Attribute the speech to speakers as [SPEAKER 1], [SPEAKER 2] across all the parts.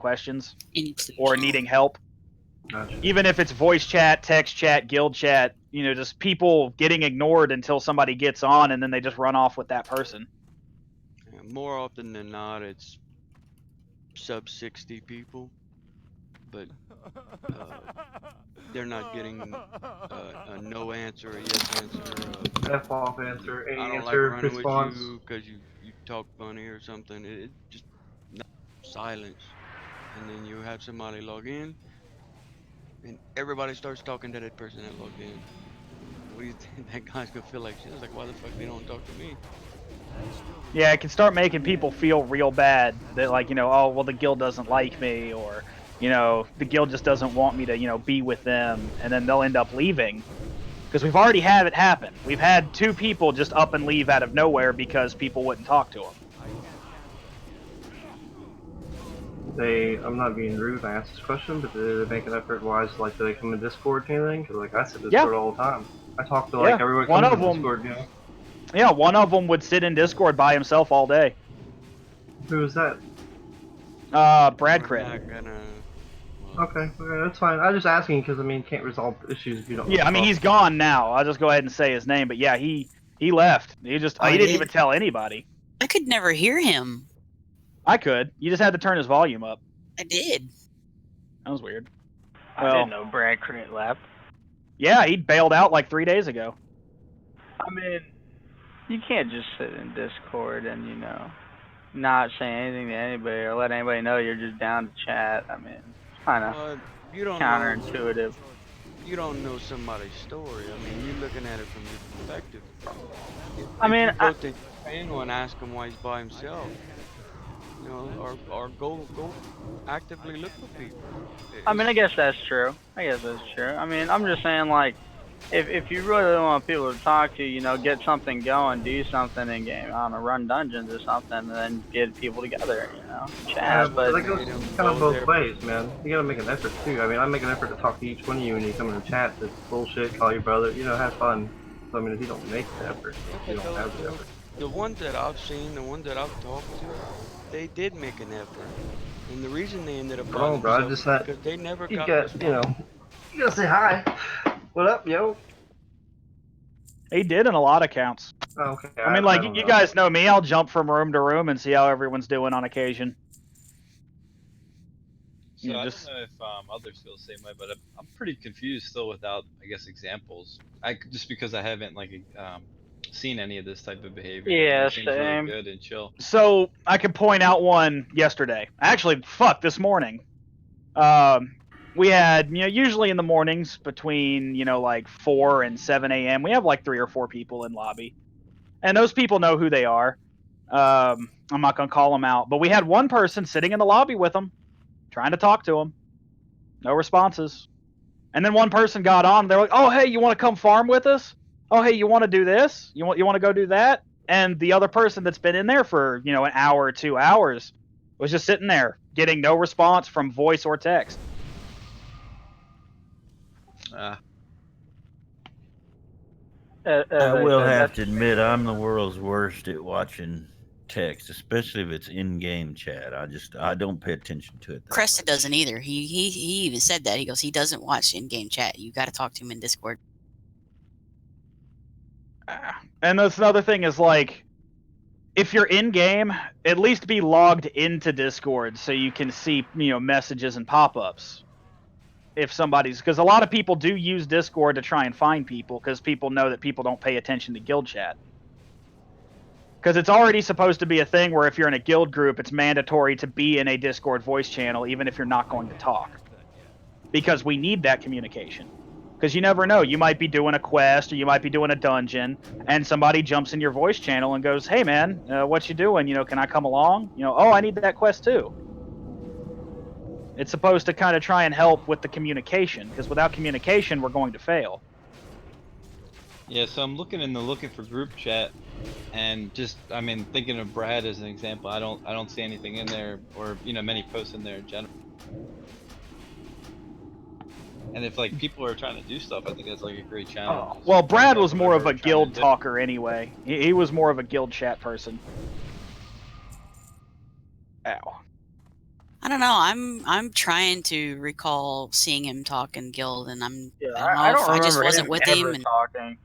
[SPEAKER 1] questions
[SPEAKER 2] Anything.
[SPEAKER 1] or needing help.
[SPEAKER 3] Gotcha.
[SPEAKER 1] Even if it's voice chat, text chat, guild chat, you know, just people getting ignored until somebody gets on and then they just run off with that person.
[SPEAKER 4] Yeah, more often than not, it's sub 60 people, but they're not getting a no answer, a yes answer,
[SPEAKER 3] F off answer, A
[SPEAKER 4] I don't like
[SPEAKER 3] answer,
[SPEAKER 4] running
[SPEAKER 3] response.
[SPEAKER 4] with you because you talk funny or something. It just no, silence, and then you have somebody log in, and everybody starts talking to that person that logged in. What do you think that guy's gonna feel like? Shit, it's like, why the fuck they don't talk to me?
[SPEAKER 1] Yeah, it can start making people feel real bad that, like, you know, oh, well, the guild doesn't like me, or, you know, the guild just doesn't want me to, you know, be with them, and then they'll end up leaving. Because we've already had it happen. We've had 2 people just up and leave out of nowhere because people wouldn't talk to them.
[SPEAKER 3] I'm not being rude, I asked this question, but do they make an effort wise, like, do they come in Discord or anything? Because, like, I sit in Discord all the time. I talk to, like, everyone
[SPEAKER 1] one
[SPEAKER 3] comes
[SPEAKER 1] of
[SPEAKER 3] in
[SPEAKER 1] them,
[SPEAKER 3] Discord, you know?
[SPEAKER 1] Yeah, one of them would sit in Discord by himself all day.
[SPEAKER 3] Who is that?
[SPEAKER 1] Brad
[SPEAKER 4] We're
[SPEAKER 1] Crit.
[SPEAKER 4] not gonna.
[SPEAKER 3] Okay, that's fine. I'm just asking because, I mean, can't resolve issues if you don't.
[SPEAKER 1] Yeah, I mean, he's gone now. I'll just go ahead and say his name, but yeah, he left. He didn't even tell anybody.
[SPEAKER 2] I could never hear him.
[SPEAKER 1] I could. You just had to turn his volume up.
[SPEAKER 2] I did.
[SPEAKER 1] That was weird.
[SPEAKER 5] I didn't know Brad Crit left.
[SPEAKER 1] Yeah, he bailed out like 3 days ago.
[SPEAKER 5] I mean, you can't just sit in Discord and, you know, not say anything to anybody or let anybody know you're just down to chat. I mean, it's kind of
[SPEAKER 4] you don't
[SPEAKER 5] counterintuitive.
[SPEAKER 4] You don't know somebody's story. I mean, you're looking at it from your perspective.
[SPEAKER 5] I mean,
[SPEAKER 4] you go to Daniel and ask him why he's by himself. You know, or go actively look for people.
[SPEAKER 5] I mean, I guess that's true. I mean, I'm just saying, like, if you really want people to talk to, you know, get something going, do something in game, I don't know, run dungeons or something, and then get people together, you know, chat.
[SPEAKER 3] Yeah,
[SPEAKER 5] but
[SPEAKER 3] that goes kind of both ways, man. You gotta make an effort too. I mean, I make an effort to talk to each one of you when you come in the chat. To bullshit, call your brother, you know, have fun. So I mean, if you don't make the effort, you don't have the effort.
[SPEAKER 4] The ones that I've seen, the ones that I've talked to, they did make an effort, and the reason they ended up
[SPEAKER 3] Oh, bro, just that
[SPEAKER 4] because they never
[SPEAKER 3] you
[SPEAKER 4] got
[SPEAKER 3] got, you know, you gotta say hi. What up, yo?
[SPEAKER 1] He did in a lot of counts.
[SPEAKER 3] Oh, okay.
[SPEAKER 1] I mean, like, you guys know me. I'll jump from room to room and see how everyone's doing on occasion.
[SPEAKER 6] So I don't know if others feel the same way, but I'm pretty confused still without, I guess, examples. Just because I haven't like seen any of this type of behavior.
[SPEAKER 5] Yeah,
[SPEAKER 6] it seems
[SPEAKER 5] same.
[SPEAKER 6] really good and chill.
[SPEAKER 1] So I could point out one yesterday. Actually, this morning. We had, you know, usually in the mornings between, you know, like 4 and 7 a.m. we have like 3 or 4 people in lobby, and those people know who they are. I'm not gonna call them out, but we had one person sitting in the lobby with them, trying to talk to them. No responses. And then one person got on. They're like, "Oh, hey, you want to come farm with us? Oh, hey, you want to do this? You want to go do that?" And the other person that's been in there for, you know, an hour or 2 hours was just sitting there getting no response from voice or text.
[SPEAKER 7] I will have to admit, I'm the world's worst at watching text, especially if it's in-game chat. I don't pay attention to it.
[SPEAKER 2] Cresta doesn't either. He even said that. He goes, he doesn't watch in-game chat. You got to talk to him in Discord.
[SPEAKER 1] And that's another thing is, like, if you're in-game, at least be logged into Discord so you can see, you know, messages and pop-ups. If somebody's, because a lot of people do use Discord to try and find people, because people know that people don't pay attention to guild chat. Because it's already supposed to be a thing where if you're in a guild group, it's mandatory to be in a Discord voice channel, even if you're not going to talk. Because we need that communication. Because you never know, you might be doing a quest or you might be doing a dungeon, and somebody jumps in your voice channel and goes, "Hey man, what you doing? You know, can I come along? You know, oh, I need that quest too." It's supposed to kind of try and help with the communication, because without communication, we're going to fail.
[SPEAKER 6] Yeah, so I'm looking for group chat, and just, I mean, thinking of Brad as an example, I don't see anything in there, or, you know, many posts in there in general. And if, like, people are trying to do stuff, I think that's, like, a great channel.
[SPEAKER 1] Oh. Well, Brad was more of a guild talker anyway. He was more of a guild chat person. Ow.
[SPEAKER 2] I don't know. I'm trying to recall seeing him talk in guild, and
[SPEAKER 5] Yeah,
[SPEAKER 2] I don't know
[SPEAKER 5] I
[SPEAKER 2] if
[SPEAKER 5] don't
[SPEAKER 2] I just
[SPEAKER 5] remember
[SPEAKER 2] wasn't
[SPEAKER 5] him
[SPEAKER 2] with
[SPEAKER 5] ever
[SPEAKER 2] him. And
[SPEAKER 5] talking.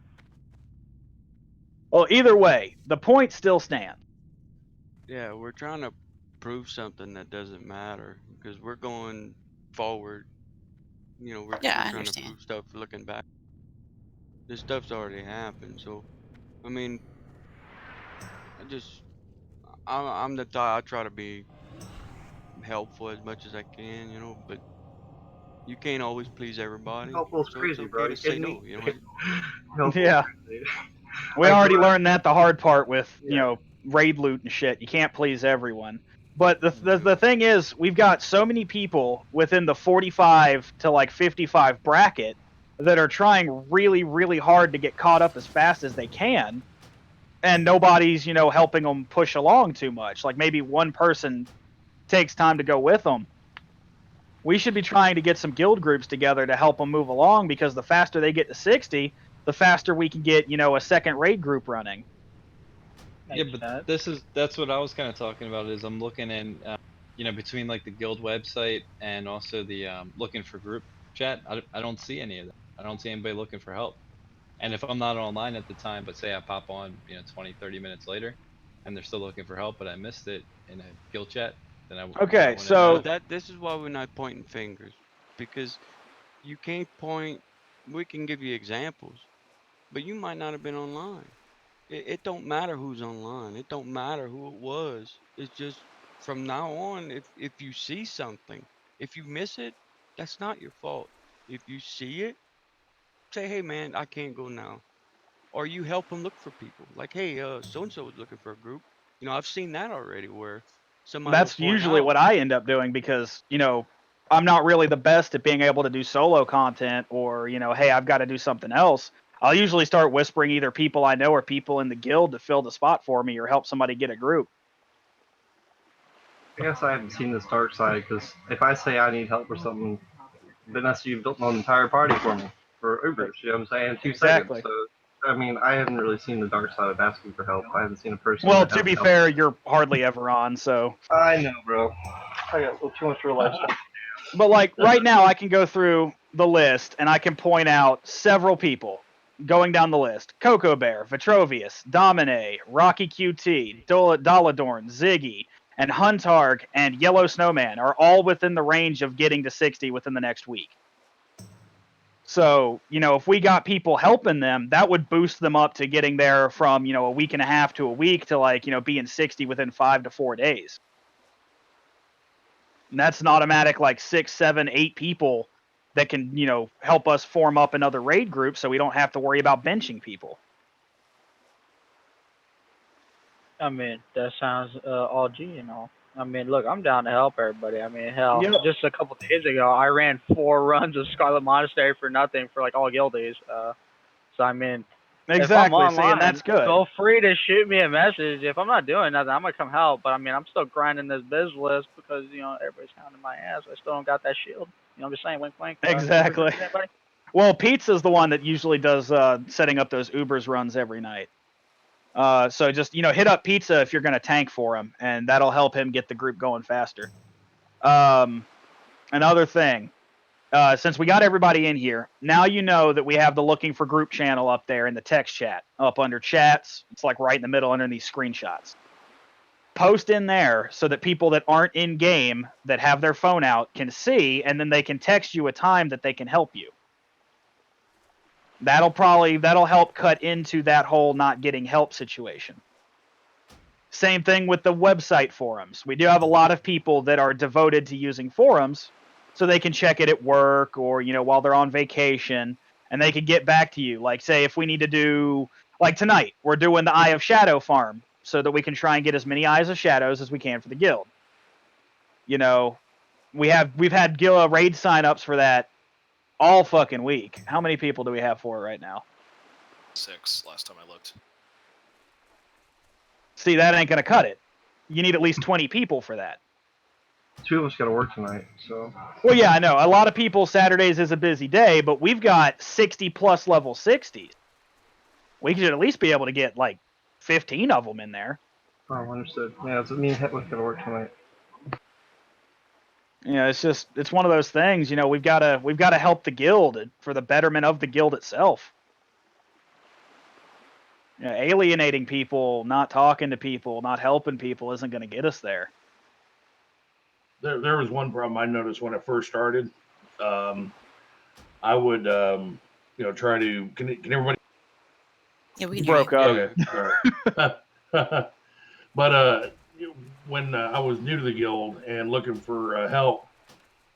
[SPEAKER 1] Well, either way, the point still stands.
[SPEAKER 4] Yeah, we're trying to prove something that doesn't matter because we're going forward. You know, we're
[SPEAKER 2] yeah, I
[SPEAKER 4] trying to
[SPEAKER 2] understand.
[SPEAKER 4] prove stuff looking back. This stuff's already happened, so I mean, I just I'm the type I try to be helpful as much as I can, you know, but you can't always please everybody,
[SPEAKER 3] Helpful's
[SPEAKER 4] so it's
[SPEAKER 3] crazy, bro.
[SPEAKER 4] okay
[SPEAKER 3] You
[SPEAKER 4] to say
[SPEAKER 3] kidding me?
[SPEAKER 4] no. You know,
[SPEAKER 3] Helpful's
[SPEAKER 1] Yeah.
[SPEAKER 3] crazy.
[SPEAKER 1] We
[SPEAKER 3] I
[SPEAKER 1] already
[SPEAKER 3] grew up.
[SPEAKER 1] learned that the hard part with,
[SPEAKER 3] Yeah.
[SPEAKER 1] raid loot and shit. You can't please everyone. But the
[SPEAKER 4] Yeah.
[SPEAKER 1] thing is, we've got so many people within the 45 to like 55 bracket that are trying really, really hard to get caught up as fast as they can, and nobody's, helping them push along too much. Like maybe one person takes time to go with them. We should be trying to get some guild groups together to help them move along, because the faster they get to 60, the faster we can get, a second raid group running.
[SPEAKER 6] Yeah,
[SPEAKER 5] Makes
[SPEAKER 6] but
[SPEAKER 5] sense.
[SPEAKER 6] that's what I was kind of talking about. Is I'm looking in, between like the guild website and also the looking for group chat. I don't see any of that. I don't see anybody looking for help. And if I'm not online at the time, but say I pop on, 20, 30 minutes later, and they're still looking for help, but I missed it in a guild chat, then I
[SPEAKER 1] Okay,
[SPEAKER 6] wouldn't
[SPEAKER 1] so
[SPEAKER 6] know.
[SPEAKER 4] But this is why we're not pointing fingers because you can't point. We can give you examples, but you might not have been online. It don't matter who's online. It don't matter who it was. It's just from now on, if you see something, if you miss it, that's not your fault. If you see it, say, hey man, I can't go now. Or you help them look for people. Like, hey, so and so was looking for a group. You know, I've seen that already where somebody will
[SPEAKER 1] that's
[SPEAKER 4] point
[SPEAKER 1] usually
[SPEAKER 4] out.
[SPEAKER 1] what I end up doing, because, I'm not really the best at being able to do solo content, or, hey, I've got to do something else. I'll usually start whispering either people I know or people in the guild to fill the spot for me or help somebody get a group.
[SPEAKER 3] I guess I haven't seen this dark side because if I say I need help or something, then that's you built an entire party for me for Ubers. You know what I'm saying? In 2 seconds.
[SPEAKER 1] Exactly.
[SPEAKER 3] So I mean, I haven't really seen the dark side of asking for help. I haven't seen a person
[SPEAKER 1] Well,
[SPEAKER 3] that
[SPEAKER 1] to
[SPEAKER 3] hasn't
[SPEAKER 1] be
[SPEAKER 3] helped.
[SPEAKER 1] fair, you're hardly ever on, so.
[SPEAKER 3] I know, bro. I got a little too much real life stuff.
[SPEAKER 1] But like right now, I can go through the list and I can point out several people going down the list: Coco Bear, Vitrovius, Domine, Rocky QT, Dolladorn, Ziggy, and Huntarg and Yellow Snowman are all within the range of getting to 60 within the next week. So, if we got people helping them, that would boost them up to getting there from, a week and a half to a week to like, being 60 within 5 to 4 days. And that's an automatic like 6, 7, 8 people that can, help us form up another raid group, so we don't have to worry about benching people.
[SPEAKER 5] I mean, that sounds all G and all. I mean, look, I'm down to help everybody. I mean, hell,
[SPEAKER 1] Yep.
[SPEAKER 5] just a couple days ago, I ran 4 runs of Scarlet Monastery for nothing for like all guildies. So I mean, if I'm
[SPEAKER 1] Exactly. See, and
[SPEAKER 5] online,
[SPEAKER 1] that's good.
[SPEAKER 5] feel free to shoot me a message. If I'm not doing nothing, I'm gonna come help. But I mean, I'm still grinding this biz list because everybody's hounding my ass. I still don't got that shield. I'm just saying, wink, wink.
[SPEAKER 1] Exactly.
[SPEAKER 5] Anybody?
[SPEAKER 1] Well, Pizza's the one that usually does setting up those Ubers runs every night. So just, hit up Pizza if you're going to tank for him, and that'll help him get the group going faster. Another thing, since we got everybody in here, now you know that we have the looking for group channel up there in the text chat, up under chats. It's like right in the middle under these screenshots. Post in there so that people that aren't in game that have their phone out can see, and then they can text you a time that they can help you. That'll help cut into that whole not getting help situation. Same thing with the website forums. We do have a lot of people that are devoted to using forums, so they can check it at work or, while they're on vacation, and they can get back to you. Like, say, if we need to do, like tonight, we're doing the Eye of Shadow farm so that we can try and get as many Eyes of Shadows as we can for the guild. We've had Gila raid signups for that all fucking week. How many people do we have for it right now?
[SPEAKER 8] 6 last time I looked.
[SPEAKER 1] See, that ain't gonna cut it. You need at least 20 people for that.
[SPEAKER 3] 2 of us got to work tonight, so.
[SPEAKER 1] Well, yeah, I know. A lot of people, Saturdays is a busy day, but we've got 60 plus level 60s. We should at least be able to get like 15 of them in there.
[SPEAKER 3] Oh, understood. Yeah, so me and Hetwick got to work tonight.
[SPEAKER 1] It's one of those things. We've got to help the guild for the betterment of the guild itself. Alienating people, not talking to people, not helping people isn't going to get us there.
[SPEAKER 9] There was one problem I noticed when I first started. I would, try to. Can everybody?
[SPEAKER 2] Yeah, we can
[SPEAKER 1] broke
[SPEAKER 2] hear you.
[SPEAKER 1] up.
[SPEAKER 9] Okay. But when I was new to the guild and looking for help,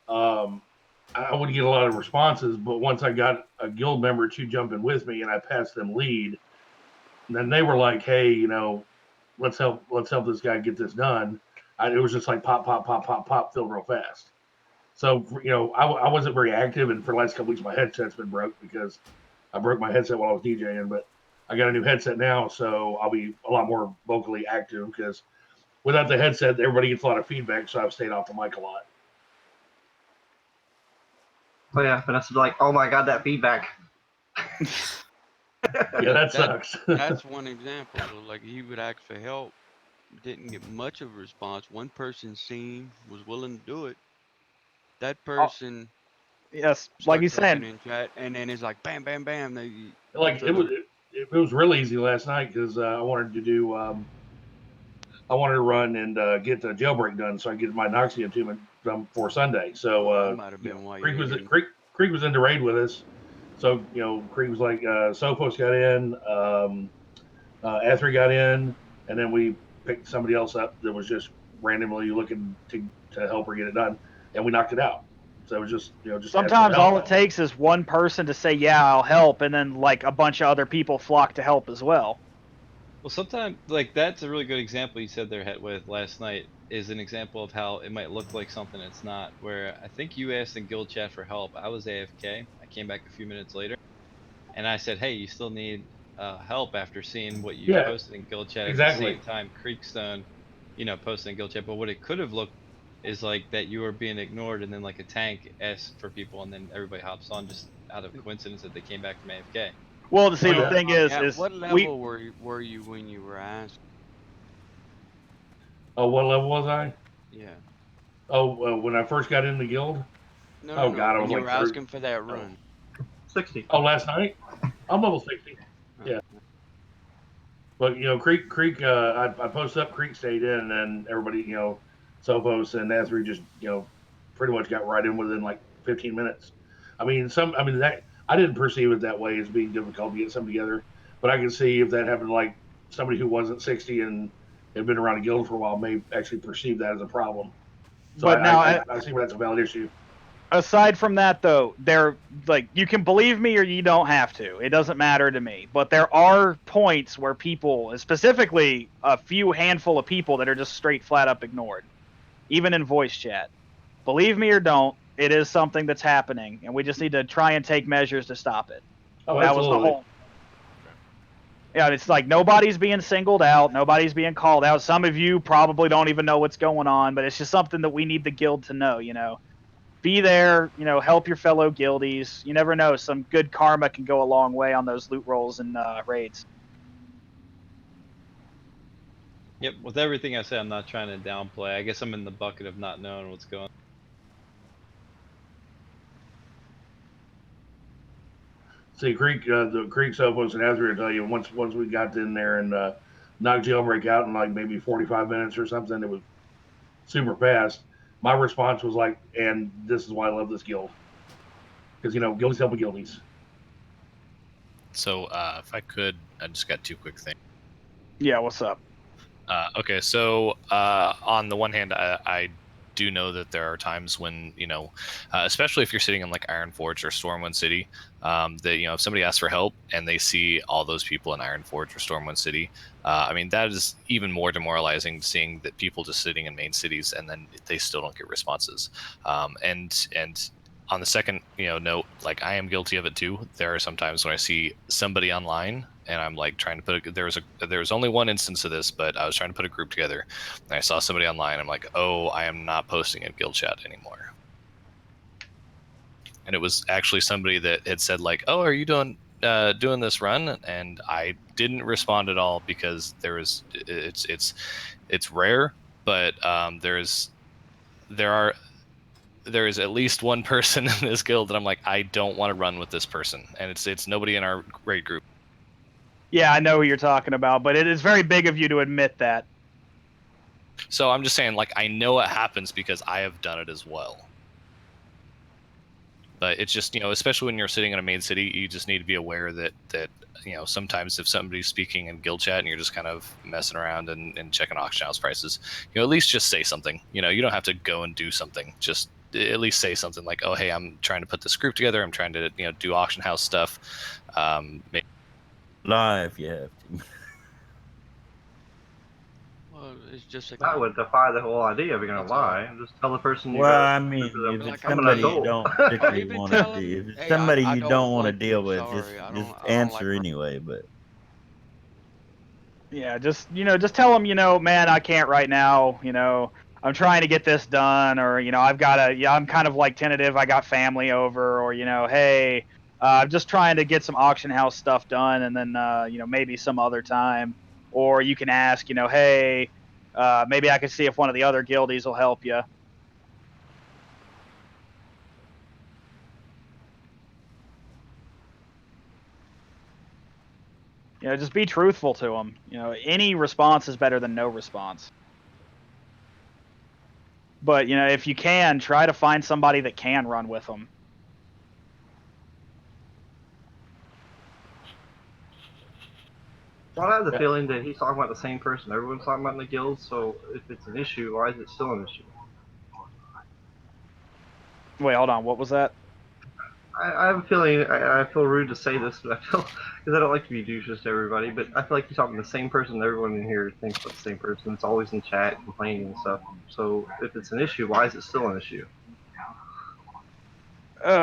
[SPEAKER 9] I would get a lot of responses. But once I got a guild member to jump in with me and I passed them lead, then they were like, "Hey, let's help this guy get this done." It was just like pop, pop, pop, pop, pop, filled real fast. So I wasn't very active, and for the last couple weeks, my headset's been broke because I broke my headset while I was DJing. But I got a new headset now, so I'll be a lot more vocally active because without the headset, everybody gets a lot of feedback. So I've stayed off the mic a lot.
[SPEAKER 3] Oh yeah, but that's like, oh my god, that feedback.
[SPEAKER 9] Yeah, that sucks.
[SPEAKER 4] That's one example. So, like, he would ask for help, didn't get much of a response. One person seen, was willing to do it. That person
[SPEAKER 1] Yes, like you
[SPEAKER 4] started talking
[SPEAKER 1] said.
[SPEAKER 4] in chat, and then it's like bam, bam, bam.
[SPEAKER 9] Like it was real easy last night because I wanted to do I wanted to run and get the jailbreak done so I get my Noxia attunement done for Sunday. So
[SPEAKER 4] that might have been why you didn't.
[SPEAKER 9] Creek was in the raid with us. So Creek was like Sophos got in, Ethri got in, and then we picked somebody else up that was just randomly looking to help her get it done, and we knocked it out. So it was just
[SPEAKER 1] Sometimes all it takes is one person to say, "Yeah, I'll help," and then like a bunch of other people flock to help as well.
[SPEAKER 6] Well, sometimes like that's a really good example you said there with last night is an example of how it might look like something it's not. Where I think you asked in guild chat for help. I was AFK. I came back a few minutes later, and I said, "Hey, you still need help?" After seeing what you posted in guild chat.
[SPEAKER 9] Exactly.
[SPEAKER 6] At the same time, Creekstone, posted in guild chat. But what it could have looked is like that you were being ignored, and then like a tank asks for people, and then everybody hops on just out of coincidence that they came back from AFK.
[SPEAKER 1] Well, see, the thing is
[SPEAKER 4] what level were you when you were asked?
[SPEAKER 9] Oh, what level was I?
[SPEAKER 4] Yeah.
[SPEAKER 9] Oh, when I first got in the guild.
[SPEAKER 4] No,
[SPEAKER 9] God, I
[SPEAKER 4] when
[SPEAKER 9] was
[SPEAKER 4] you
[SPEAKER 9] like
[SPEAKER 4] were asking for that run.
[SPEAKER 3] 60.
[SPEAKER 9] Oh, last night? I'm level 60. Yeah. But Creek, I posted up. Creek stayed in, and then everybody, Sophos and Nazri just, pretty much got right in within like 15 minutes. That I didn't perceive it that way as being difficult to get something together, but I can see if that happened to like somebody who wasn't 60 and had been around a guild for a while may actually perceive that as a problem. So
[SPEAKER 1] but
[SPEAKER 9] I see where that's a valid issue.
[SPEAKER 1] Aside from that, though, you can believe me or you don't have to. It doesn't matter to me. But there are points where people, specifically a few handful of people, that are just straight flat up ignored, even in voice chat. Believe me or don't, it is something that's happening, and we just need to try and take measures to stop it.
[SPEAKER 9] Oh,
[SPEAKER 1] that
[SPEAKER 9] absolutely.
[SPEAKER 1] was the whole. Yeah, it's like nobody's being singled out, nobody's being called out. Some of you probably don't even know what's going on, but it's just something that we need the guild to know. Be there, help your fellow guildies. You never know, some good karma can go a long way on those loot rolls and raids.
[SPEAKER 6] Yep, with everything I said, I'm not trying to downplay. I guess I'm in the bucket of not knowing what's going on.
[SPEAKER 9] See, the Creek Sophos and Azri will tell you once we got in there and knocked jailbreak out in like maybe 45 minutes or something, it was super fast. My response was like, and this is why I love this guild. Because, guildies helping guildies.
[SPEAKER 8] So, if I could, I just got two quick things.
[SPEAKER 1] Yeah, what's up?
[SPEAKER 8] Okay, so on the one hand, I do know that there are times when, especially if you're sitting in like Ironforge or Stormwind City, that, if somebody asks for help and they see all those people in Ironforge or Stormwind City, that is even more demoralizing, seeing that people just sitting in main cities and then they still don't get responses. And on the second, note, like I am guilty of it too. There are some times when I see somebody online and I'm like trying to put there was only one instance of this, but I was trying to put a group together and I saw somebody online. I'm like, oh, I am not posting in guild chat anymore. And it was actually somebody that had said like, oh, are you doing this run? And I didn't respond at all because it's rare, but there are there is at least one person in this guild that I'm like, I don't want to run with this person, and it's nobody in our raid group.
[SPEAKER 1] Yeah, I know who you're talking about, but it is very big of you to admit that.
[SPEAKER 8] So I'm just saying, like, I know it happens because I have done it as well. But it's just, especially when you're sitting in a main city, you just need to be aware that sometimes if somebody's speaking in guild chat and you're just kind of messing around and checking auction house prices, at least just say something. You don't have to go and do something. Just at least say something like, oh, hey, I'm trying to put this group together. I'm trying to, do auction house stuff.
[SPEAKER 7] Lie if you have to.
[SPEAKER 4] Well, it's just
[SPEAKER 3] That would defy the whole idea if you're gonna lie. Just tell the person you
[SPEAKER 7] Well,
[SPEAKER 3] got.
[SPEAKER 7] I mean, if
[SPEAKER 4] Like
[SPEAKER 7] it's
[SPEAKER 4] I'm
[SPEAKER 7] somebody
[SPEAKER 3] adult.
[SPEAKER 7] you don't particularly
[SPEAKER 4] Even
[SPEAKER 7] want to
[SPEAKER 4] tell 'em,
[SPEAKER 7] deal, if it's
[SPEAKER 4] hey,
[SPEAKER 7] somebody
[SPEAKER 4] I
[SPEAKER 7] you
[SPEAKER 4] don't
[SPEAKER 7] don't want to
[SPEAKER 4] like
[SPEAKER 7] deal
[SPEAKER 4] you,
[SPEAKER 7] with,
[SPEAKER 4] sorry, I don't
[SPEAKER 7] answer
[SPEAKER 4] like
[SPEAKER 7] anyway. But
[SPEAKER 1] Yeah, just tell them, man, I can't right now. I'm trying to get this done, or I've got I'm kind of like tentative. I got family over, or hey, I'm just trying to get some auction house stuff done, and then maybe some other time, or you can ask, hey, maybe I can see if one of the other guildies will help you. Just be truthful to them. Any response is better than no response. But if you can, try to find somebody that can run with them.
[SPEAKER 3] Well, I have the feeling that he's talking about the same person everyone's talking about in the guild. So if it's an issue, why is it still an issue?
[SPEAKER 1] Wait, hold on. What was that?
[SPEAKER 3] I have a feeling. I feel rude to say this, but I feel because I don't like to be douches to everybody. But I feel like he's talking to the same person. Everyone in here thinks about the same person. It's always in chat complaining and stuff. So if it's an issue, why is it still an issue?
[SPEAKER 2] In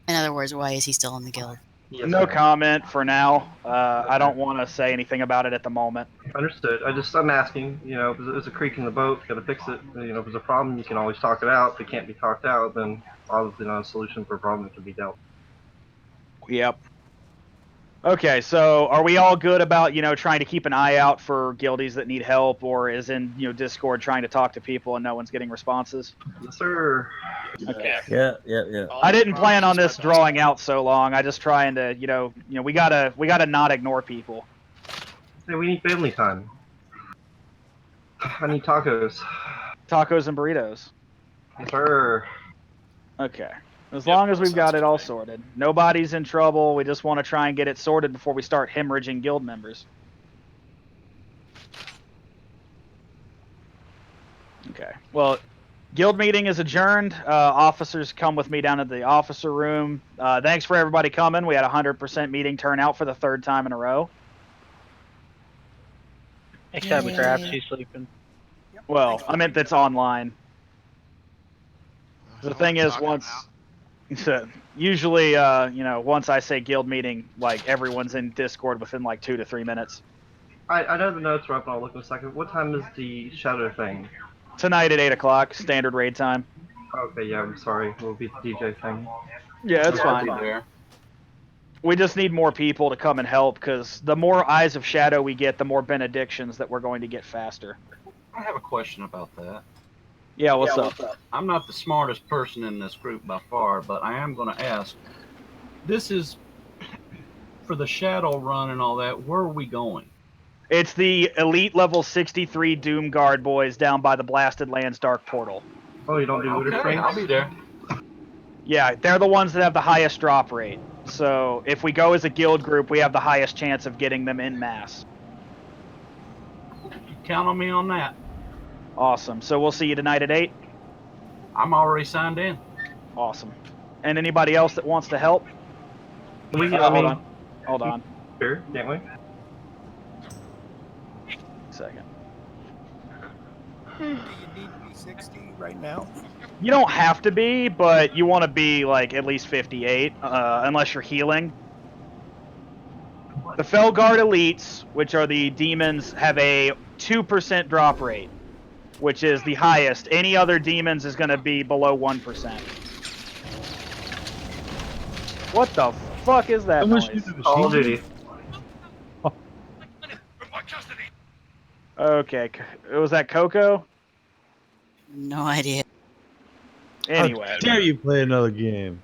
[SPEAKER 2] other words, why is he still in the guild?
[SPEAKER 3] Yes,
[SPEAKER 1] No
[SPEAKER 3] ma'am.
[SPEAKER 1] comment for now. I
[SPEAKER 3] Okay.
[SPEAKER 1] don't want to say anything about it at the moment.
[SPEAKER 3] Understood. I'm asking. If there's a creek in the boat, got to fix it. If there's a problem, you can always talk it out. If it can't be talked out, then obviously not a solution for a problem that can be dealt.
[SPEAKER 1] Yep. Okay, so are we all good about trying to keep an eye out for guildies that need help, or is in Discord trying to talk to people and no one's getting responses?
[SPEAKER 3] Yes, sir.
[SPEAKER 1] Okay.
[SPEAKER 7] yeah.
[SPEAKER 1] I didn't plan on this drawing out so long. I just trying to we gotta not ignore people.
[SPEAKER 3] Hey, we need family time. I need tacos.
[SPEAKER 1] Tacos and burritos.
[SPEAKER 3] Yes, sir.
[SPEAKER 1] Okay. As long as we've got it all sorted. Nobody's in trouble. We just want to try and get it sorted before we start hemorrhaging guild members. Okay. Well, guild meeting is adjourned. Officers come with me down to the officer room. Thanks for everybody coming. We had 100% meeting turnout for the third time in a row.
[SPEAKER 5] Except Traps, he's sleeping.
[SPEAKER 1] Well, I meant that's online. The thing is, usually, once I say guild meeting, like everyone's in Discord within like 2 to 3 minutes.
[SPEAKER 3] I know the notes are up, and I'll look in a second. What time is the shadow thing?
[SPEAKER 1] Tonight at 8 o'clock, standard raid time.
[SPEAKER 3] Okay, yeah, I'm sorry. We'll be the DJ thing.
[SPEAKER 1] Yeah, that's fine. We just need more people to come and help, because the more Eyes of Shadow we get, the more benedictions that we're going to get faster.
[SPEAKER 10] I have a question about that.
[SPEAKER 1] Yeah, what's up?
[SPEAKER 10] I'm not the smartest person in this group by far, but I am going to ask. This is for the Shadow Run and all that. Where are we going?
[SPEAKER 1] It's the elite level 63 Doom Guard boys down by the Blasted Lands Dark Portal.
[SPEAKER 3] Oh, you don't do Looter Springs?
[SPEAKER 10] I'll be there.
[SPEAKER 1] Yeah, they're the ones that have the highest drop rate. So if we go as a guild group, we have the highest chance of getting them in mass.
[SPEAKER 10] Count on me on that.
[SPEAKER 1] Awesome. So we'll see you tonight at 8?
[SPEAKER 10] I'm already signed in.
[SPEAKER 1] Awesome. And anybody else that wants to help? Hold on.
[SPEAKER 3] Sure, can't we?
[SPEAKER 1] Second.
[SPEAKER 11] Do you need to be 60 right now?
[SPEAKER 1] You don't have to be, but you want to be like at least 58, unless you're healing. The Felguard Elites, which are the demons, have a 2% drop rate, which is the highest. Any other demons is going to be below 1%. What the fuck is that noise?
[SPEAKER 3] Call of Duty.
[SPEAKER 1] Okay, was that Coco?
[SPEAKER 2] No idea.
[SPEAKER 1] Anyway.
[SPEAKER 12] How dare you play another game?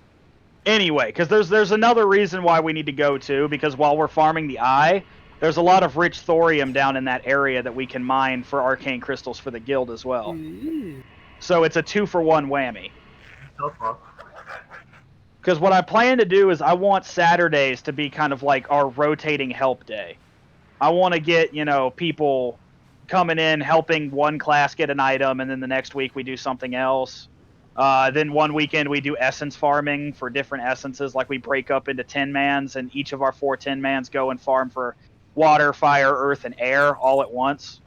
[SPEAKER 1] Anyway, because there's another reason why we need to go to, because while we're farming the eye, there's a lot of rich thorium down in that area that we can mine for arcane crystals for the guild as well.
[SPEAKER 2] Ooh.
[SPEAKER 1] So it's a 2-for-1 whammy. Because what I plan to do is I want Saturdays to be kind of like our rotating help day. I want to get, people coming in, helping one class get an item, and then the next week we do something else. Then one weekend we do essence farming for different essences, like we break up into 10-mans, and each of our 4 10-mans go and farm for water, fire, earth, and air all at once.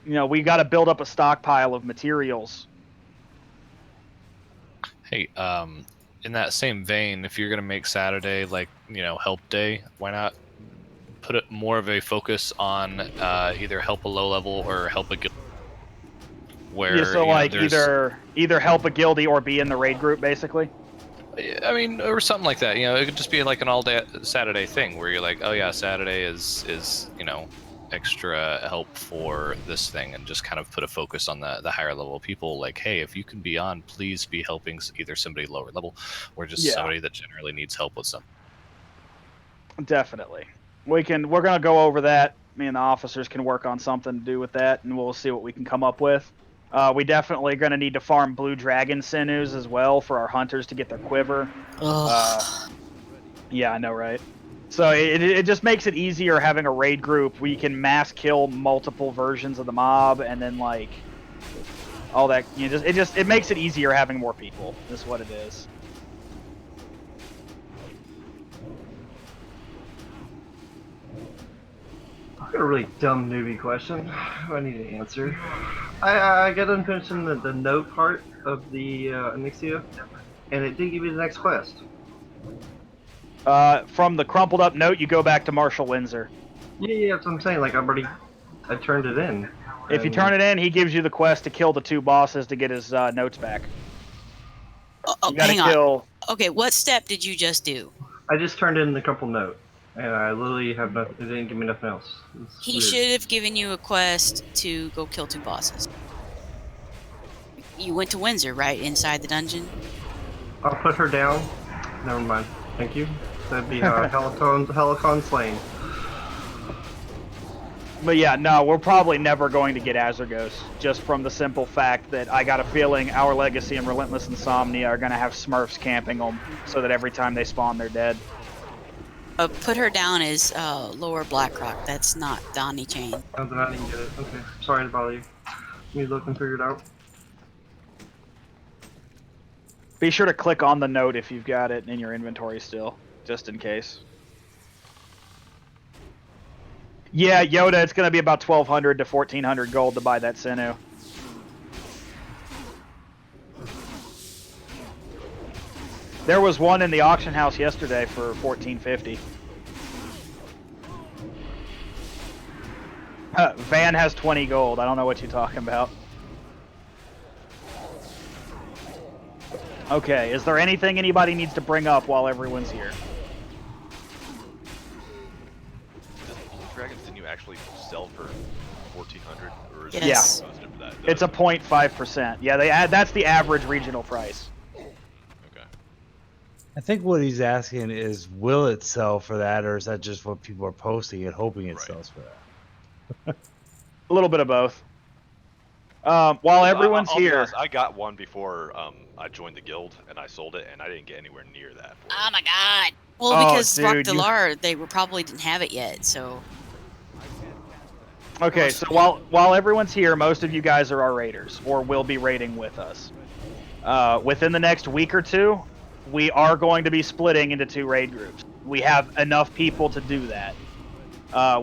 [SPEAKER 1] We got to build up a stockpile of materials.
[SPEAKER 8] Hey, in that same vein, if you're gonna make Saturday like help day, why not put it more of a focus on either help a low level or help a guild? Where
[SPEAKER 1] either help a guildie or be in the raid group, basically.
[SPEAKER 8] I mean, or something like that. It could just be like an all-day Saturday thing where you're like, oh yeah, Saturday is extra help for this thing, and just kind of put a focus on the higher level people. Like, hey, if you can be on, please be helping either somebody lower level or just somebody that generally needs help with something.
[SPEAKER 1] Definitely, we're gonna go over that. Me and the officers can work on something to do with that, and we'll see what we can come up with. We definitely going to need to farm blue dragon sinews as well for our hunters to get their quiver. Yeah, I know, right? So it just makes it easier having a raid group where you can mass kill multiple versions of the mob, and then like all that. It makes it easier having more people. Is what it is.
[SPEAKER 3] I've got a really dumb newbie question I need to answer. I got to mention the note part of the Anixia, and it didn't give me the next quest.
[SPEAKER 1] From the crumpled up note, you go back to Marshal Windsor.
[SPEAKER 3] Yeah, that's what I'm saying. Like, I turned it in.
[SPEAKER 1] If you turn it in, he gives you the quest to kill the 2 bosses to get his notes back.
[SPEAKER 2] Hang on. Okay, what step did you just do?
[SPEAKER 3] I just turned in the crumpled note, and I literally have nothing. It didn't give me nothing else.
[SPEAKER 2] He should have given you a quest to go kill 2 bosses. You went to Windsor, right? Inside the dungeon?
[SPEAKER 3] I'll put her down. Never mind. Thank you. That'd be Helicon slain.
[SPEAKER 1] But yeah, no, we're probably never going to get Azergos, just from the simple fact that I got a feeling Our Legacy and Relentless Insomnia are going to have Smurfs camping them, so that every time they spawn, they're dead.
[SPEAKER 2] Put her down as Lower Blackrock. That's not Donnie Chain.
[SPEAKER 3] Oh, then I didn't get it. Okay, sorry to bother you. Let me look and figure it out.
[SPEAKER 1] Be sure to click on the note if you've got it in your inventory still, just in case. Yeah, Yoda, it's going to be about 1,200 to 1,400 gold to buy that Sinew. There was one in the auction house yesterday for 1,450. Van has 20 gold. I don't know what you're talking about. Okay, is there anything anybody needs to bring up while everyone's here?
[SPEAKER 13] Dragons, didn't you actually sell for 1,400? Or is
[SPEAKER 2] yes.
[SPEAKER 13] It for that?
[SPEAKER 1] It's a 0.5%. Yeah, that's the average regional price.
[SPEAKER 13] Okay.
[SPEAKER 12] I think what he's asking is, will it sell for that, or is that just what people are posting and hoping it sells for that?
[SPEAKER 1] A little bit of both. While everyone's
[SPEAKER 13] I'll be
[SPEAKER 1] here,
[SPEAKER 13] honest, I got one before I joined the guild, and I sold it, and I didn't get anywhere near that.
[SPEAKER 2] Oh my god! Well, because Rock Delar, they probably didn't have it yet, so.
[SPEAKER 1] Okay, so while everyone's here, most of you guys are our raiders, or will be raiding with us. Within the next week or two, we are going to be splitting into 2 raid groups. We have enough people to do that.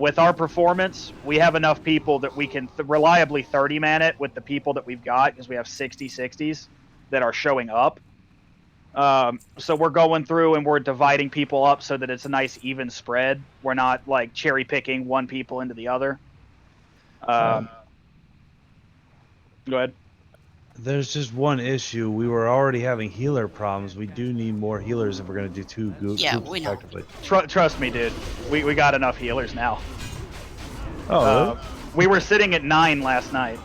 [SPEAKER 1] With our performance, we have enough people that we can reliably 30-man it with the people that we've got, because we have 60/60s that are showing up. So we're going through and we're dividing people up so that it's a nice even spread. We're not like cherry picking one people into the other. Go ahead.
[SPEAKER 12] There's just one issue. We were already having healer problems. We do need more healers if we're going to do 2 groups effectively.
[SPEAKER 1] Trust me, dude. We got enough healers now.
[SPEAKER 12] Oh, really?
[SPEAKER 1] We were sitting at 9 last night.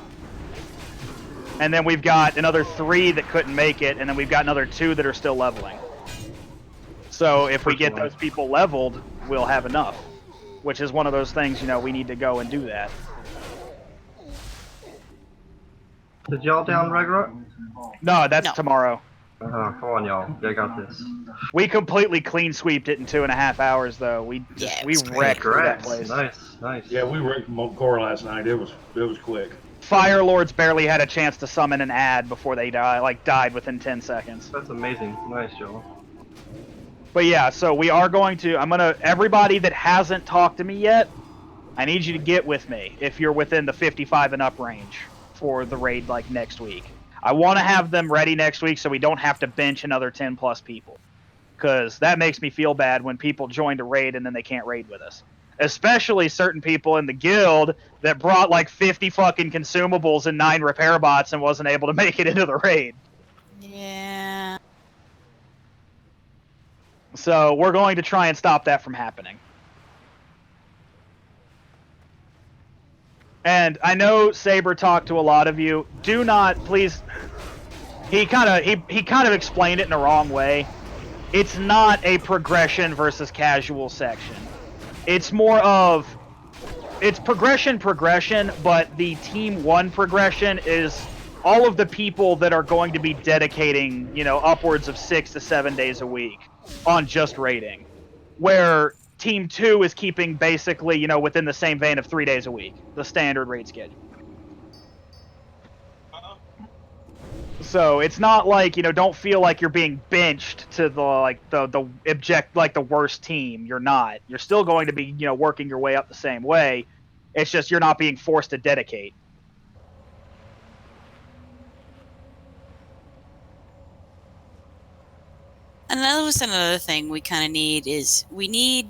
[SPEAKER 1] And then we've got another 3 that couldn't make it, and then we've got another 2 that are still leveling. So if we get those people leveled, we'll have enough. Which is one of those things, we need to go and do that.
[SPEAKER 3] Did y'all down Ragnarok?
[SPEAKER 1] No, that's tomorrow.
[SPEAKER 3] Come on, y'all. I got this.
[SPEAKER 1] We completely clean sweeped it in 2.5 hours, though. We wrecked through that place.
[SPEAKER 3] Nice.
[SPEAKER 9] Yeah, we wrecked core last night. It was quick.
[SPEAKER 1] Fire Lords barely had a chance to summon an ad before they died within 10 seconds.
[SPEAKER 3] That's amazing. Nice, Joel.
[SPEAKER 1] But yeah, so we are going to. Everybody that hasn't talked to me yet, I need you to get with me if you're within the 55 and up range for the raid next week. I want to have them ready next week so we don't have to bench another 10 plus people. Because that makes me feel bad when people join a raid and then they can't raid with us. Especially certain people in the guild that brought 50 fucking consumables and 9 repair bots and wasn't able to make it into the raid.
[SPEAKER 2] Yeah.
[SPEAKER 1] So we're going to try and stop that from happening. And I know Saber talked to a lot of you. Do not, please. He kind of explained it in the wrong way. It's not a progression versus casual section. It's more of, it's progression, but the Team 1 progression is all of the people that are going to be dedicating, upwards of 6 to 7 days a week on just raiding. Where Team 2 is keeping basically, within the same vein of 3 days a week, the standard raid schedule. So it's not don't feel like you're being benched to the worst team. You're not. You're still going to be, working your way up the same way. It's just you're not being forced to dedicate.
[SPEAKER 2] Another thing we kind of need is we need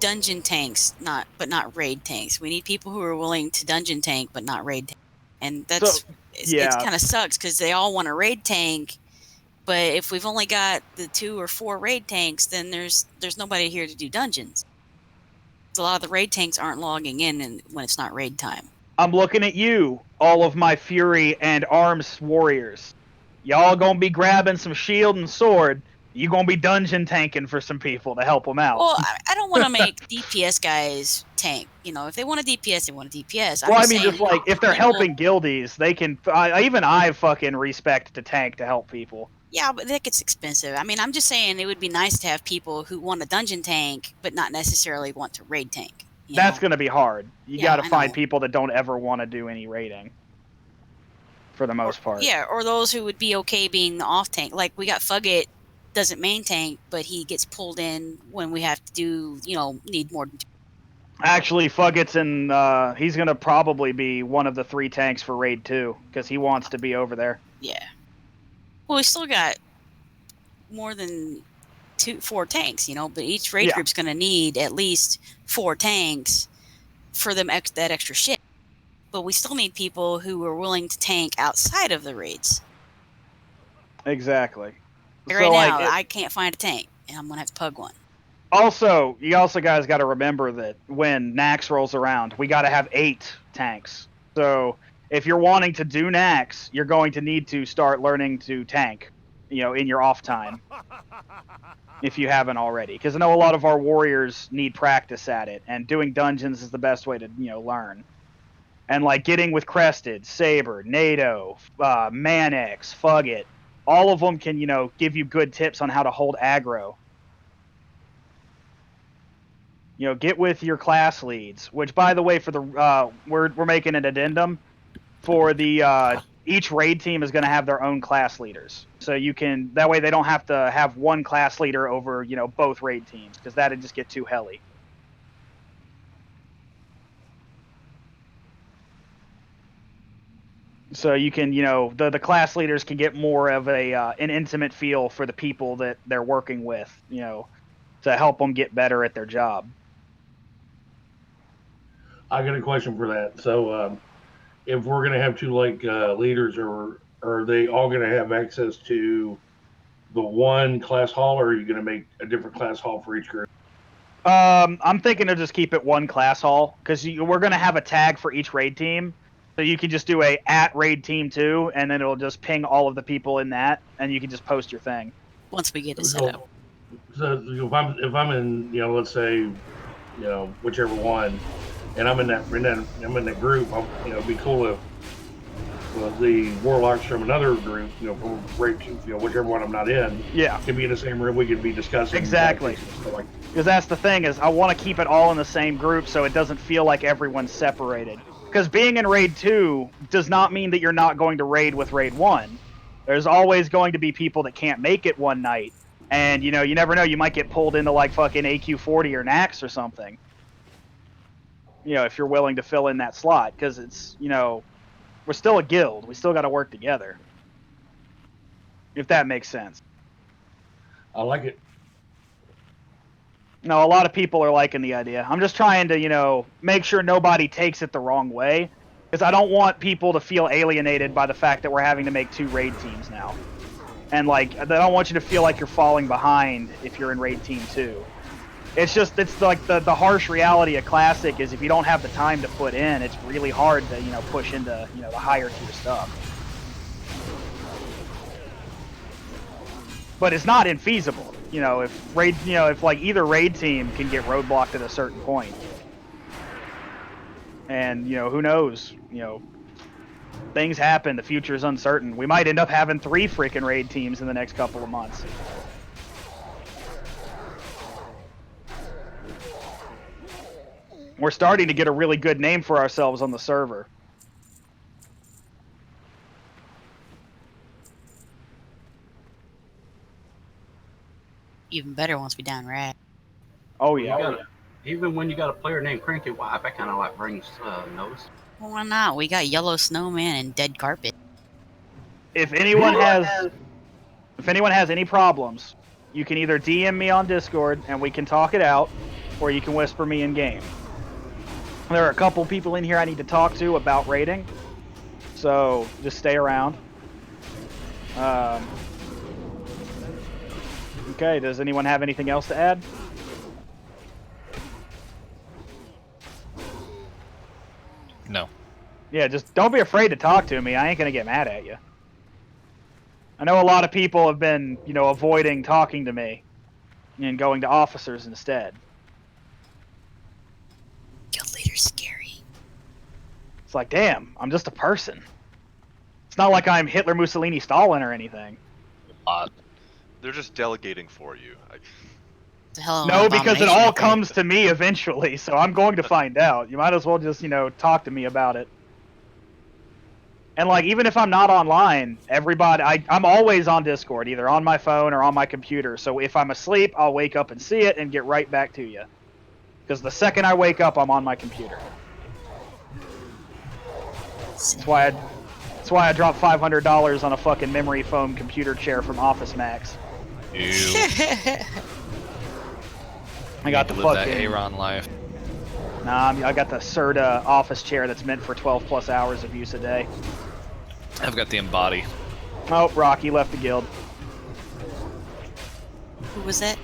[SPEAKER 2] dungeon tanks, but not raid tanks. We need people who are willing to dungeon tank but not raid tank. And that's it kind of sucks because they all want a raid tank, but if we've only got the 2 or 4 raid tanks, then there's nobody here to do dungeons. A lot of the raid tanks aren't logging in when it's not raid time.
[SPEAKER 1] I'm looking at you, all of my Fury and Arms warriors. Y'all gonna be grabbing some shield and sword. You gonna be dungeon tanking for some people to help them out.
[SPEAKER 2] Well, I don't want to make DPS guys tank. If they want a DPS, they want a DPS.
[SPEAKER 1] Well, I mean, just if they're helping guildies, they can. I fucking respect to tank to help people.
[SPEAKER 2] Yeah, but that gets expensive. I mean, I'm just saying it would be nice to have people who want a dungeon tank, but not necessarily want to raid tank.
[SPEAKER 1] That's gonna be hard. You gotta find people that don't ever want to do any raiding. For the most part.
[SPEAKER 2] Yeah, or those who would be okay being the off tank. Like we got Fugget, doesn't main tank, but he gets pulled in when we have to do, need more.
[SPEAKER 1] Actually, Fugget's he's going to probably be one of the 3 tanks for Raid 2, because he wants to be over there.
[SPEAKER 2] Yeah. Well, we still got more than 4 tanks, but each raid group's going to need at least 4 tanks for them that extra shit. But we still need people who are willing to tank outside of the raids.
[SPEAKER 1] Exactly.
[SPEAKER 2] Right now, I can't find a tank, and I'm going to have to pug one.
[SPEAKER 1] Also, you guys got to remember that when Nax rolls around, we got to have 8 tanks. So if you're wanting to do Nax, you're going to need to start learning to tank, in your off time. If you haven't already. Because I know a lot of our warriors need practice at it, and doing dungeons is the best way to, learn. And getting with Crested, Saber, NATO, Manix, Fugget, all of them can, give you good tips on how to hold aggro. Get with your class leads. Which, by the way, for the we're making an addendum for the each raid team is going to have their own class leaders. So that way they don't have to have one class leader over both raid teams, because that'd just get too helly. So you can, the class leaders can get more of an intimate feel for the people that they're working with, to help them get better at their job.
[SPEAKER 9] I got a question for that. So, if we're gonna have 2 leaders, or are they all gonna have access to the one class hall, or are you gonna make a different class hall for each group?
[SPEAKER 1] I'm thinking to just keep it one class hall, because we're gonna have a tag for each raid team. So you can just do a @raid_team2, and then it'll just ping all of the people in that, and you can just post your thing.
[SPEAKER 2] Once we get it set up.
[SPEAKER 9] So if I'm in, let's say, whichever one, and I'm in that group, it'd be cool if the warlocks from another group, from raid, whichever one I'm not in, can be in the same room. We could be discussing
[SPEAKER 1] exactly. Because that's the thing is, I want to keep it all in the same group so it doesn't feel like everyone's separated. Because being in raid 2 does not mean that you're not going to raid with raid 1. There's always going to be people that can't make it one night, and you never know, you might get pulled into like fucking AQ40 or Nax or something. If you're willing to fill in that slot, because it's we're still a guild. We still got to work together. If that makes sense.
[SPEAKER 9] I like it.
[SPEAKER 1] No, a lot of people are liking the idea. I'm just trying to, make sure nobody takes it the wrong way. Because I don't want people to feel alienated by the fact that we're having to make 2 raid teams now. And, I don't want you to feel like you're falling behind if you're in raid team 2. It's like the harsh reality of Classic is if you don't have the time to put in, it's really hard to, push into, the higher tier stuff. But it's not infeasible. If either raid team can get roadblocked at a certain point. And, who knows? Things happen. The future is uncertain. We might end up having 3 freaking raid teams in the next couple of months. We're starting to get a really good name for ourselves on the server.
[SPEAKER 2] Even better once we down rad.
[SPEAKER 1] Oh yeah.
[SPEAKER 10] Even when you got a player named Cranky Wife, that kind of brings notice.
[SPEAKER 2] Well, why not? We got Yellow Snowman and Dead Carpet.
[SPEAKER 1] If anyone has any problems, you can either DM me on Discord and we can talk it out, or you can whisper me in game. There are a couple people in here I need to talk to about raiding, so just stay around. Okay, does anyone have anything else to add?
[SPEAKER 8] No.
[SPEAKER 1] Yeah, just don't be afraid to talk to me. I ain't gonna get mad at you. I know a lot of people have been, avoiding talking to me and going to officers instead.
[SPEAKER 2] Guild leader's scary.
[SPEAKER 1] It's like, damn, I'm just a person. It's not like I'm Hitler, Mussolini, Stalin, or anything.
[SPEAKER 13] They're just delegating for you.
[SPEAKER 1] No, because it all comes to me eventually, so I'm going to find out. You might as well just, talk to me about it. And, even if I'm not online, everybody, I'm always on Discord, either on my phone or on my computer. So if I'm asleep, I'll wake up and see it and get right back to you. Because the second I wake up, I'm on my computer. That's why I dropped $500 on a fucking memory foam computer chair from Office Max.
[SPEAKER 8] Ew.
[SPEAKER 1] I got the
[SPEAKER 8] live that
[SPEAKER 1] fucking
[SPEAKER 8] Aaron life.
[SPEAKER 1] Nah, I got the Serta office chair that's meant for 12+ hours of use a day.
[SPEAKER 8] I've got the Embody.
[SPEAKER 1] Oh, Rocky left the guild.
[SPEAKER 2] Who was that?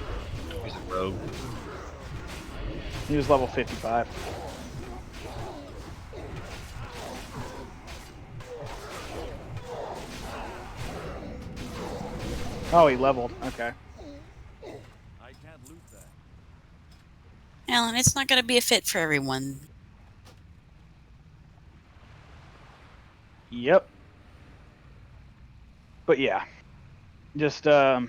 [SPEAKER 8] He's a rogue.
[SPEAKER 1] He was level 55. Oh, he leveled. Okay.
[SPEAKER 2] Alan, it's not going to be a fit for everyone.
[SPEAKER 1] Yep. But yeah. Just, we're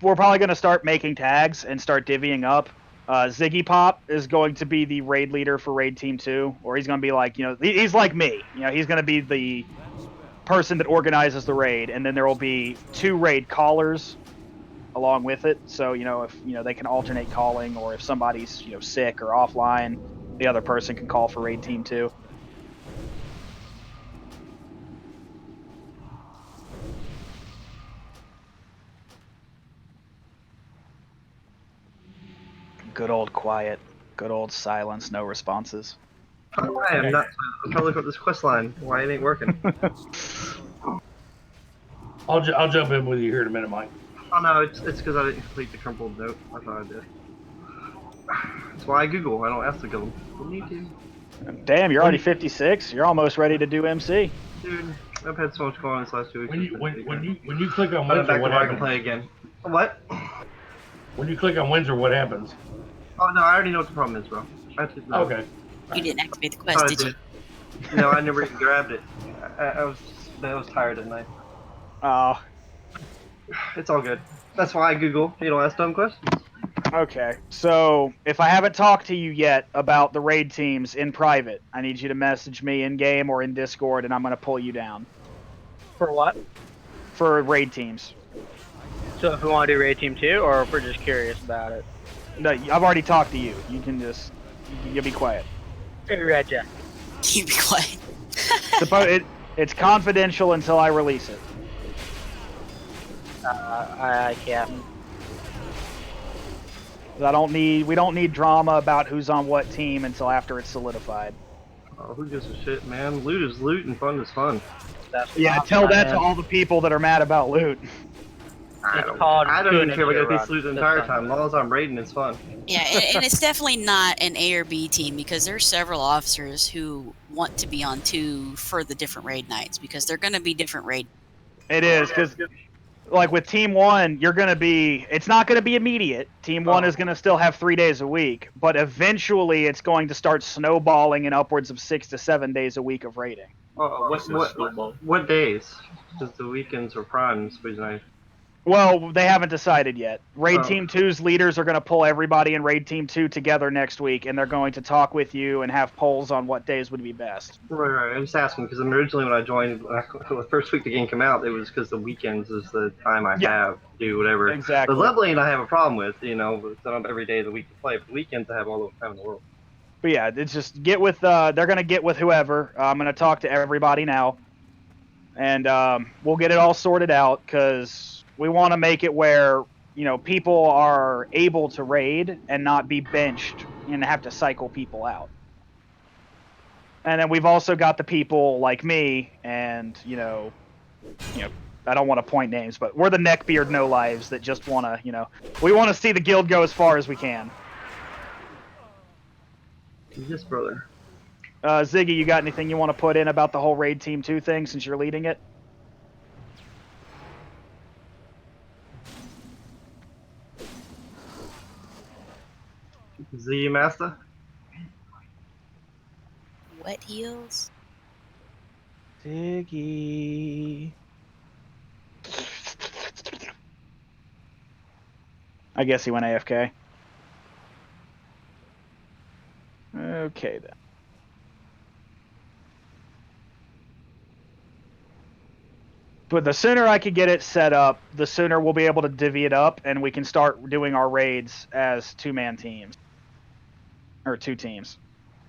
[SPEAKER 1] probably going to start making tags and start divvying up. Ziggy Pop is going to be the raid leader for Raid Team 2, or he's going to be like, he's like me. He's going to be the person that organizes the raid, and then there will be 2 raid callers along with it. So, if, they can alternate calling, or if somebody's, sick or offline, the other person can call for Raid Team 2. Good old quiet. Good old silence, no responses.
[SPEAKER 3] I am not. I'm trying to look up this quest line. Why it ain't working?
[SPEAKER 9] I'll jump in with you here in a minute, Mike.
[SPEAKER 3] Oh no, it's because I didn't complete the crumpled note. I thought I did. That's why I Google. I don't ask to go. Don't need to.
[SPEAKER 1] Damn, you're already 56. You're almost ready to do MC.
[SPEAKER 3] Dude, I've had so much going on this last 2 weeks.
[SPEAKER 9] When you click on
[SPEAKER 3] But I'm
[SPEAKER 9] Windsor,
[SPEAKER 3] back
[SPEAKER 9] what
[SPEAKER 3] to where I can
[SPEAKER 9] happens?
[SPEAKER 3] play again. What?
[SPEAKER 9] When you click on Windsor, what happens?
[SPEAKER 3] Oh no, I already know what the problem is, bro. I just know.
[SPEAKER 9] Okay.
[SPEAKER 2] You didn't activate the
[SPEAKER 3] Thought
[SPEAKER 2] quest,
[SPEAKER 3] I
[SPEAKER 2] did you?
[SPEAKER 3] No, I never even grabbed it. I was tired at night.
[SPEAKER 1] Oh,
[SPEAKER 3] It's all good. That's why I Google. You know, ask dumb questions.
[SPEAKER 1] okay. So if I haven't talked to you yet about the raid teams in private, I need you to message me in game or in Discord, and I'm gonna pull you down
[SPEAKER 5] For what?
[SPEAKER 1] for raid teams.
[SPEAKER 5] So if we want to do raid team 2, or if we're just curious about it?
[SPEAKER 1] No, I've already talked to you. You can just you'll be quiet.
[SPEAKER 5] Hey, Reggie.
[SPEAKER 2] You be quiet.
[SPEAKER 1] It's confidential until I release it.
[SPEAKER 5] I can't.
[SPEAKER 1] We don't need drama about who's on what team until after it's solidified.
[SPEAKER 3] Oh, who gives a shit, man? Loot is loot and fun is fun.
[SPEAKER 1] Yeah, tell that to all the people that are mad about loot.
[SPEAKER 3] I don't even care if I get this loot the entire time. As long as I'm raiding, it's fun.
[SPEAKER 2] Yeah, and it's definitely not an A or B team because there's several officers who want to be on 2 for the different raid nights because they're going to be different raid.
[SPEAKER 1] It is because, like with Team 1, it's not going to be immediate. Team 1 is going to still have 3 days a week, but eventually it's going to start snowballing in upwards of 6 to 7 days a week of raiding.
[SPEAKER 3] What days? Because the weekends are prime, so nice.
[SPEAKER 1] Well, they haven't decided yet. Raid
[SPEAKER 3] Oh.
[SPEAKER 1] Team 2's leaders are going to pull everybody in Raid Team 2 together next week, and they're going to talk with you and have polls on what days would be best.
[SPEAKER 3] Right. I'm just asking because originally when I joined, the first week the game came out, it was because the weekends is the time I have to do whatever.
[SPEAKER 1] Exactly.
[SPEAKER 3] The leveling I have a problem with, but it's not every day of the week to play. But the weekends I have all the time in the world.
[SPEAKER 1] But yeah, it's just they're going to get with whoever. I'm going to talk to everybody now, and we'll get it all sorted out because we want to make it where people are able to raid and not be benched and have to cycle people out. And then we've also got the people like me and I don't want to point names, but we're the neckbeard no lives that just want to we want to see the guild go as far as we can.
[SPEAKER 3] Yes, brother.
[SPEAKER 1] Ziggy, you got anything you want to put in about the whole Raid Team 2 thing since you're leading it?
[SPEAKER 3] Z Master?
[SPEAKER 2] Wet heels?
[SPEAKER 1] Ziggy. I guess he went AFK. Okay, then. But the sooner I can get it set up, the sooner we'll be able to divvy it up, and we can start doing our raids as 2-man teams. Or 2 teams.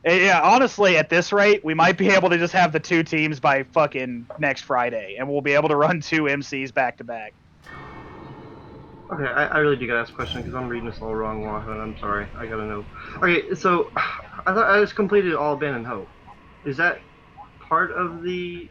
[SPEAKER 1] Yeah, honestly, at this rate, we might be able to just have the 2 teams by fucking next Friday, and we'll be able to run 2 MCs back to back.
[SPEAKER 3] Okay, I really do gotta ask a question because I'm reading this all wrong, Wahan. I'm sorry. I gotta know. Okay, so I thought I just completed all Abandoned Hope. Is that part of the